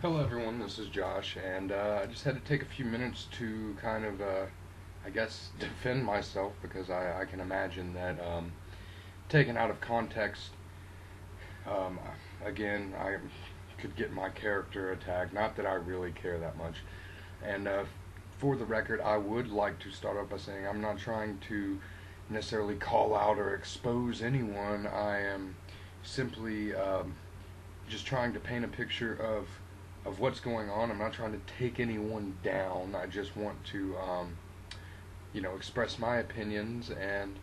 Hello everyone, this is Josh, and I just had to take a few minutes to kind of, I guess, defend myself because I can imagine that taken out of context, um, again, I could get my character attacked. Not that I really care that much. And for the record, I would like to start off by saying I'm not trying to necessarily call out or expose anyone. I am simply just trying to paint a picture of what's going on. I'm not trying to take anyone down. I just want to, express my opinions, and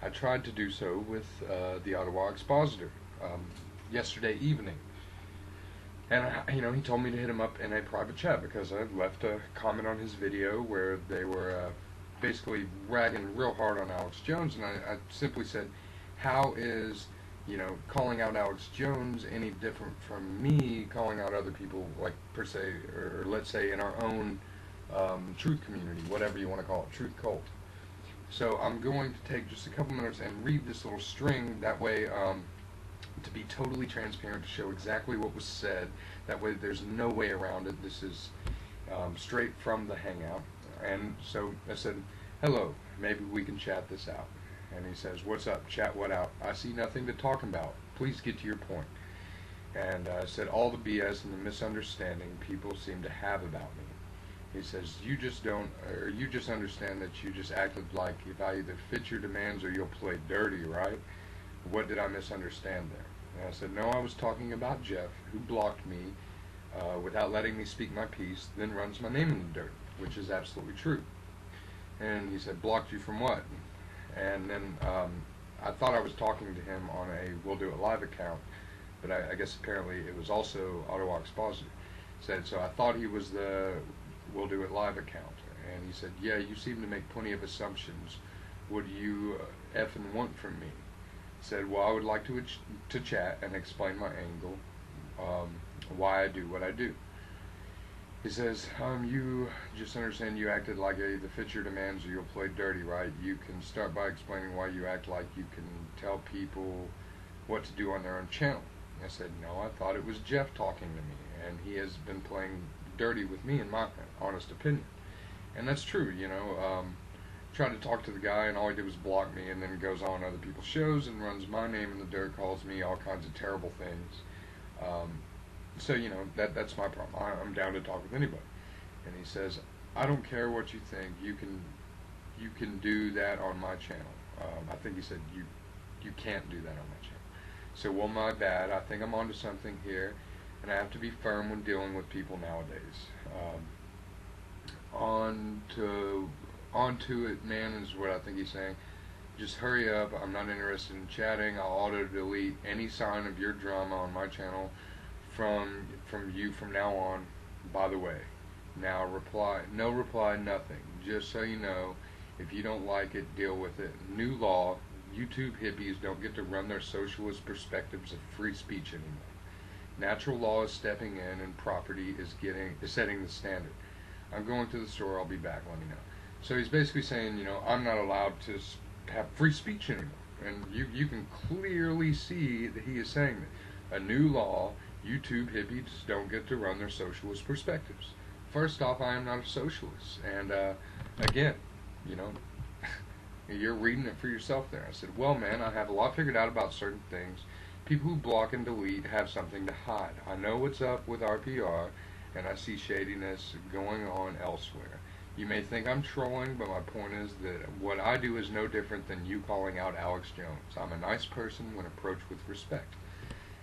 I tried to do so with the Ottawa Expositor yesterday evening. And he told me to hit him up in a private chat because I left a comment on his video where they were basically ragging real hard on Alex Jones, and I simply said, "How is calling out Alex Jones any different from me calling out other people, like per se, or let's say in our own truth community, whatever you want to call it, truth cult?" So I'm going to take just a couple minutes and read this little string. That way, to be totally transparent, to show exactly what was said. That way, there's no way around it. This is straight from the Hangout. And so I said, "Hello, maybe we can chat this out." And he says, "What's up? Chat what out? I see nothing to talk about. Please get to your point." And I said, "All the BS and the misunderstanding people seem to have about me." He says, "You just don't, or you just understand that you just acted like if I either fit your demands or you'll play dirty, right? What did I misunderstand there?" And I said, "No, I was talking about Jeff, who blocked me without letting me speak my piece, then runs my name in the dirt," which is absolutely true. And he said, "Blocked you from what?" And then I thought I was talking to him on a We'll Do It Live account, but I guess apparently it was also Ottawa Expositor. Said, so I thought he was the We'll Do It Live account. And he said, "Yeah, you seem to make plenty of assumptions. What do you effing want from me?" Said, "Well, I would like to chat and explain my angle, why I do what I do." He says, "You just understand you acted like I either fit your demands or you'll play dirty, right? You can start by explaining why you act like you can tell people what to do on their own channel." I said, "No, I thought it was Jeff talking to me, and he has been playing dirty with me, in my honest opinion." And that's true, tried to talk to the guy, and all he did was block me, and then goes on other people's shows and runs my name in the dirt, calls me all kinds of terrible things. So that's my problem. I'm down to talk with anybody. And he says, "I don't care what you think. You can do that on my channel." I think he said you can't do that on my channel. So, well, my bad. I think I'm onto something here, and I have to be firm when dealing with people nowadays. On to it, man, is what I think he's saying. "Just hurry up. I'm not interested in chatting. I'll auto delete any sign of your drama on my channel from you from now on. By the way, now reply, no reply, nothing. Just so you know, if you don't like it, deal with it. New law: YouTube hippies don't get to run their socialist perspectives of free speech anymore. Natural law is stepping in, and property is setting the standard. I'm going to the store. I'll be back. Let me know." So he's basically saying, I'm not allowed to have free speech anymore. And you can clearly see that he is saying that. A new law: YouTube hippies don't get to run their socialist perspectives. First off, I am not a socialist. And again, you know, you're reading it for yourself there. I said, "Well, man, I have a lot figured out about certain things. People who block and delete have something to hide. I know what's up with RPR, and I see shadiness going on elsewhere. You may think I'm trolling, but my point is that what I do is no different than you calling out Alex Jones. I'm a nice person when approached with respect."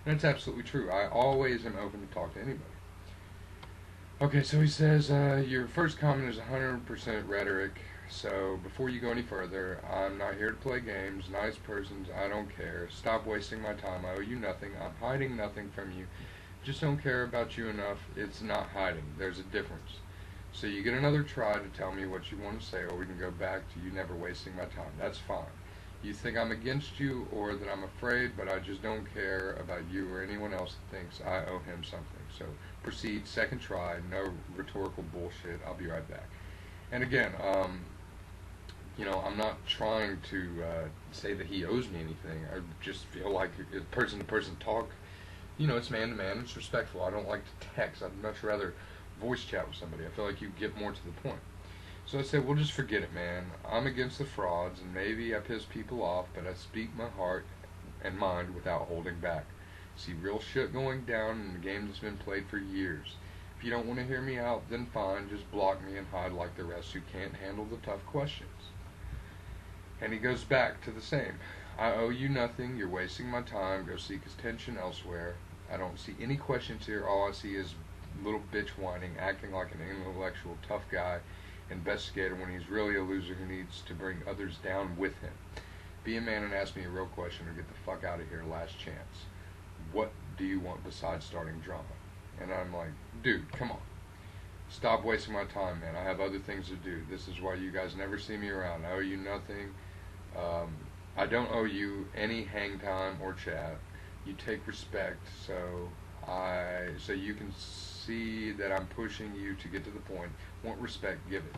And it's absolutely true. I always am open to talk to anybody. Okay, so he says, "Your first comment is 100% rhetoric, so before you go any further, I'm not here to play games. Nice persons, I don't care. Stop wasting my time. I owe you nothing. I'm hiding nothing from you. Just don't care about you enough. It's not hiding. There's a difference. So you get another try to tell me what you want to say, or we can go back to you never wasting my time. That's fine. You think I'm against you or that I'm afraid, but I just don't care about you or anyone else that thinks I owe him something. So proceed, second try, no rhetorical bullshit. I'll be right back." And again, I'm not trying to say that he owes me anything. I just feel like person-to-person talk You know, it's man to man. It's respectful. I don't like to text. I'd much rather voice chat with somebody. I feel like you get more to the point. So I said, well, just forget it, man. I'm against the frauds, and maybe I piss people off, but I speak my heart and mind without holding back. See real shit going down in the game that's been played for years. If you don't want to hear me out, then fine, just block me and hide like the rest who can't handle the tough questions. And he goes back to the same. I owe you nothing, you're wasting my time, go seek attention elsewhere. I don't see any questions here, all I see is little bitch whining, acting like an intellectual tough guy investigator when he's really a loser who needs to bring others down with him. Be a man and ask me a real question or get the fuck out of here, last chance. What do you want besides starting drama? And I'm like, dude, come on. Stop wasting my time, man. I have other things to do. This is why you guys never see me around. I owe you nothing. I don't owe you any hang time or chat. You take respect, so you can see that I'm pushing you to get to the point. Want respect, give it.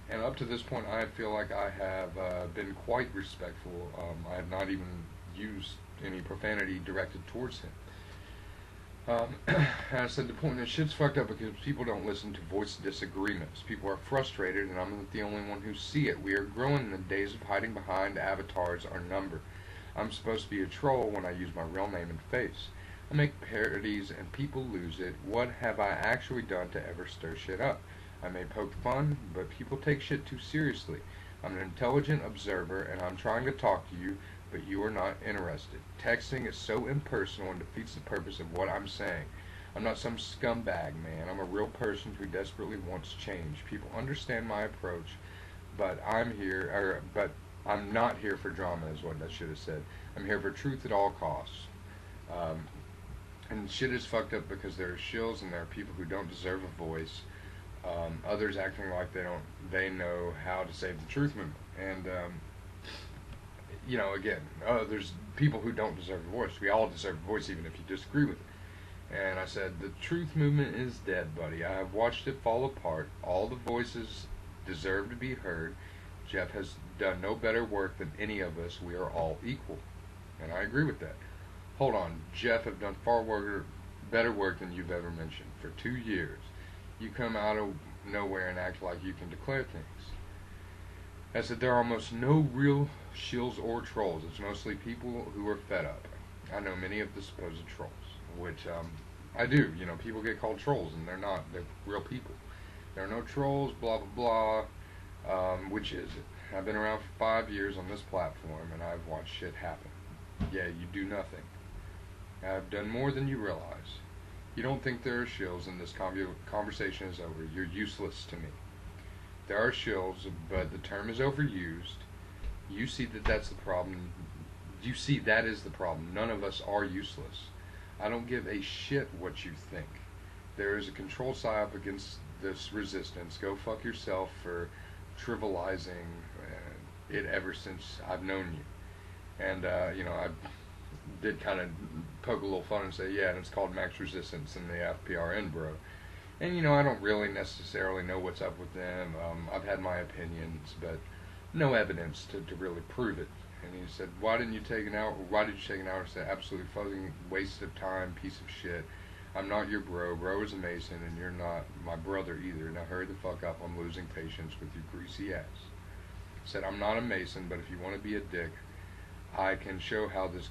And up to this point, I feel like I have been quite respectful. I have not even used any profanity directed towards him. And I said the point is shit's fucked up because people don't listen to voice disagreements. People are frustrated, and I'm not the only one who see it. We are growing in the days of hiding behind avatars are numbered. I'm supposed to be a troll when I use my real name and face. I make parodies and people lose it. What have I actually done to ever stir shit up? I may poke fun, but people take shit too seriously. I'm an intelligent observer, and I'm trying to talk to you, but you are not interested. Texting is so impersonal and defeats the purpose of what I'm saying. I'm not some scumbag, man. I'm a real person who desperately wants change. People understand my approach, but I'm not here for drama, is what I should have said. I'm here for truth at all costs. And shit is fucked up because there are shills and there are people who don't deserve a voice. Others acting like they know how to save the truth movement. And again, there's people who don't deserve a voice. We all deserve a voice, even if you disagree with it. And I said, the truth movement is dead, buddy. I have watched it fall apart. All the voices deserve to be heard. Jeff has done no better work than any of us. We are all equal. And I agree with that. Hold on, Jeff have done better work than you've ever mentioned. For 2 years, you come out of nowhere and act like you can declare things. I said there are almost no real shills or trolls. It's mostly people who are fed up. I know many of the supposed trolls, which I do. People get called trolls, and they're not. They're real people. There are no trolls, blah, blah, blah. Which is it? I've been around for 5 years on this platform, and I've watched shit happen. Yeah, you do nothing. I've done more than you realize. You don't think there are shills, and this conversation is over. You're useless to me. There are shills, but the term is overused. You see that's the problem. You see that is the problem. None of us are useless. I don't give a shit what you think. There is a control psyop against this resistance. Go fuck yourself for trivializing it ever since I've known you. And, I did kind of poke a little fun and say, yeah, and it's called Max Resistance in the FPRN, bro. And, I don't really necessarily know what's up with them. I've had my opinions, but no evidence to really prove it. And he said, why did you take an hour? I said, absolutely fucking waste of time, piece of shit. I'm not your bro. Bro is a Mason, and you're not my brother either. Now hurry the fuck up. I'm losing patience with your greasy ass. I said, I'm not a Mason, but if you want to be a dick, I can show this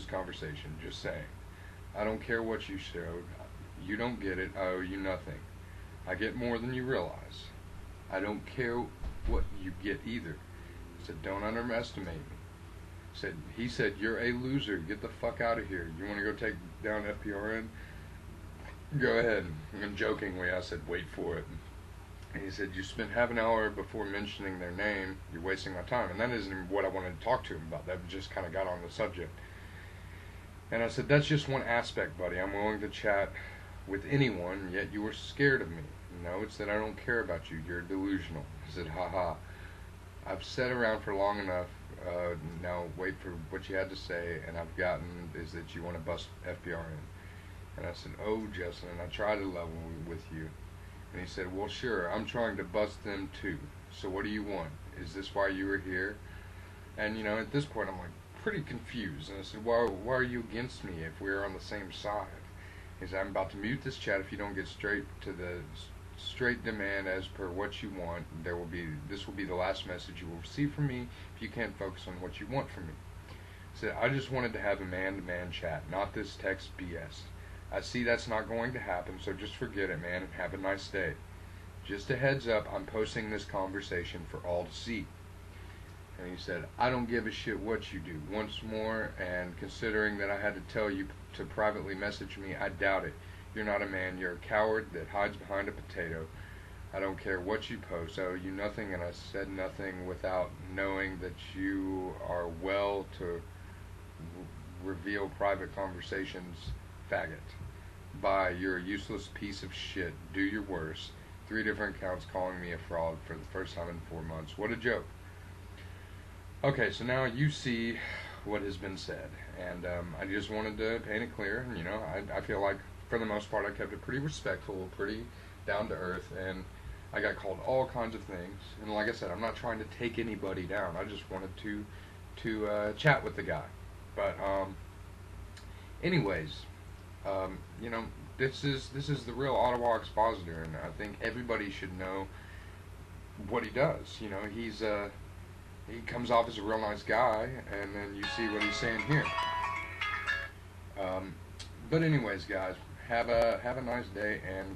conversation. Just saying. I don't care what you showed. You don't get it. I owe you nothing. I get more than you realize. I don't care what you get either. I said, don't underestimate me. He said, you're a loser. Get the fuck out of here. You want to go take down FPRN? Go ahead. And jokingly, I said, wait for it. And he said, you spent half an hour before mentioning their name. You're wasting my time. And that isn't what I wanted to talk to him about. That just kind of got on the subject. And I said, that's just one aspect, buddy. I'm willing to chat with anyone, yet you were scared of me. No, it's that I don't care about you. You're delusional. I said, haha. I've sat around for long enough. Now wait for what you had to say, and I've gotten is that you want to bust FPRN. And I said, oh, Justin, and I tried to level with you. And he said, well, sure, I'm trying to bust them too. So what do you want? Is this why you were here? And, at this point, I'm like, pretty confused, and I said, why are you against me if we're on the same side? He said, I'm about to mute this chat if you don't get straight to the straight demand as per what you want. This will be the last message you will receive from me if you can't focus on what you want from me. He said, I just wanted to have a man-to-man chat, not this text BS. I see that's not going to happen, so just forget it, man, and have a nice day. Just a heads up, I'm posting this conversation for all to see. And he said, I don't give a shit what you do. Once more, and considering that I had to tell you to privately message me, I doubt it. You're not a man. You're a coward that hides behind a potato. I don't care what you post. I owe you nothing, and I said nothing without knowing that you are well to reveal private conversations, faggot. Bye, you're a useless piece of shit. Do your worst. 3 different accounts calling me a fraud for the first time in 4 months. What a joke. Okay, so now you see what has been said, and I just wanted to paint it clear. You know, I feel like for the most part I kept it pretty respectful, pretty down to earth, and I got called all kinds of things. And like I said, I'm not trying to take anybody down. I just wanted to chat with the guy. But anyways, you know, this is the real Ottawa Expositor, and I think everybody should know what he does. You know, he comes off as a real nice guy, and then you see what he's saying here. But anyways, guys, have a nice day, and